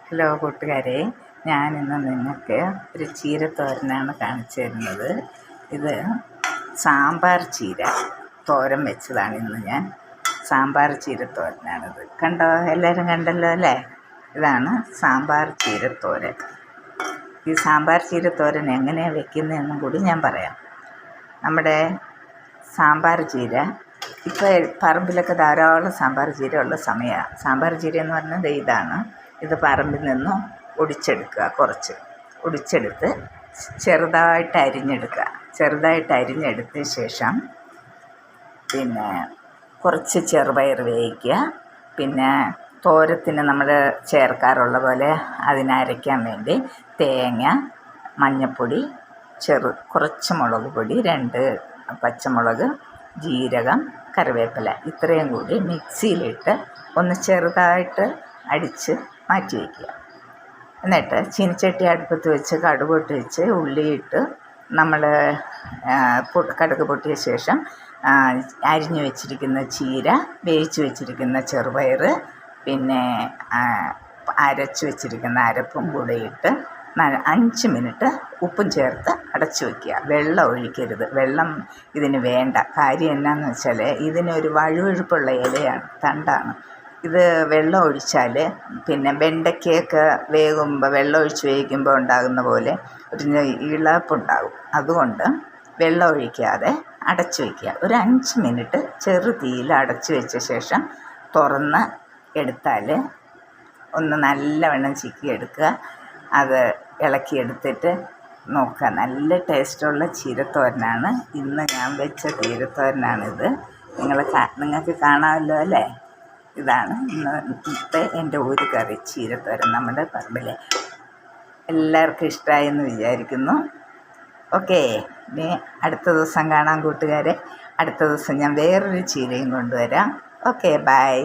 Hello കൂട്ടുകാരെ, ഞാനിന്ന് നിങ്ങൾക്ക് ഒരു ചീരത്തോരനാണ് കാണിച്ചു തരുന്നത്. ഇത് സാമ്പാർ ചീര തോരൻ വെച്ചതാണ്. ഇന്ന് ഞാൻ സാമ്പാർ ചീരത്തോരനാണിത്. കണ്ടോ, എല്ലാവരും കണ്ടല്ലോ അല്ലേ? ഇതാണ് സാമ്പാർ ചീരത്തോരൻ. ഈ സാമ്പാർ ചീരത്തോരൻ എങ്ങനെയാണ് വെക്കുന്നതെന്നും കൂടി ഞാൻ പറയാം. നമ്മുടെ സാമ്പാർ ചീര ഇപ്പോൾ പറമ്പിലൊക്കെ ധാരാളം സാമ്പാർ ചീര ഉള്ള സമയമാണ്. സാമ്പാർ ചീര എന്ന് പറഞ്ഞത് ഇതാണ്. ഇത് പറമ്പിൽ നിന്നും ഒടിച്ചെടുത്ത് ചെറുതായിട്ട് അരിഞ്ഞെടുത്ത ശേഷം പിന്നെ കുറച്ച് ചെറുപയർ വേവിക്കുക. പിന്നെ തോരത്തിന് നമ്മൾ ചേർക്കാറുള്ള പോലെ അതിനരയ്ക്കാൻ വേണ്ടി തേങ്ങ, മഞ്ഞൾപ്പൊടി, കുറച്ച് മുളക് പൊടി, 2 പച്ചമുളക്, ജീരകം, കറിവേപ്പില ഇത്രയും കൂടി മിക്സിയിലിട്ട് ഒന്ന് ചെറുതായിട്ട് അടിച്ച് മാറ്റി വയ്ക്കുക. എന്നിട്ട് ചീനിച്ചട്ടി അടുപ്പത്ത് വെച്ച് കടുക് പൊട്ടിച്ച് ഉള്ളിയിട്ട് നമ്മൾ കടുക് പൊട്ടിയ ശേഷം അരിഞ്ഞു വെച്ചിരിക്കുന്ന ചീര, വേവിച്ച് വെച്ചിരിക്കുന്ന ചെറുപയർ, പിന്നെ അരച്ച് വെച്ചിരിക്കുന്ന അരപ്പും കൂടെ ഇട്ട് 5 മിനിറ്റ് ഉപ്പും ചേർത്ത് അടച്ചു വയ്ക്കുക. വെള്ളം ഒഴിക്കരുത്. വെള്ളം ഇതിന് വേണ്ട. കാര്യം എന്നാന്ന് വെച്ചാൽ ഇതിനൊരു വഴുവഴുപ്പുള്ള ഇലയാണ്, തണ്ടാണ്. ഇത് വെള്ളം ഒഴിച്ചാൽ പിന്നെ വെണ്ടയ്ക്കയൊക്കെ വെള്ളം ഒഴിച്ച് വേവിക്കുമ്പോൾ ഉണ്ടാകുന്ന പോലെ ഒരു ഇളപ്പുണ്ടാകും. അതുകൊണ്ട് വെള്ളം ഒഴിക്കാതെ അടച്ചു വയ്ക്കുക. ഒരു 5 മിനിറ്റ് ചെറു തീയിൽ അടച്ചു വെച്ച ശേഷം തുറന്ന് എടുത്താൽ ഒന്ന് നല്ലവണ്ണം ചിക്കിയെടുക്കുക. അത് ഇളക്കിയെടുത്തിട്ട് നോക്കുക. നല്ല ടേസ്റ്റുള്ള ചീരത്തോരനാണ്. ഇന്ന് ഞാൻ വെച്ച ചീരത്തോരനാണിത്. നിങ്ങൾക്ക് കാണാമല്ലോ അല്ലേ? ഇതാണ് ഇന്നത്തെ എൻ്റെ ഒരു കറി ചീരത്തോരൻ. നമ്മുടെ പറമ്പിലെ എല്ലാവർക്കും ഇഷ്ടമായെന്ന് വിചാരിക്കുന്നു. ഓക്കേ, ഇനി അടുത്ത ദിവസം കാണാം കൂട്ടുകാരെ. അടുത്ത ദിവസം ഞാൻ വേറൊരു ചീരയും കൊണ്ടുവരാം. Okay, by.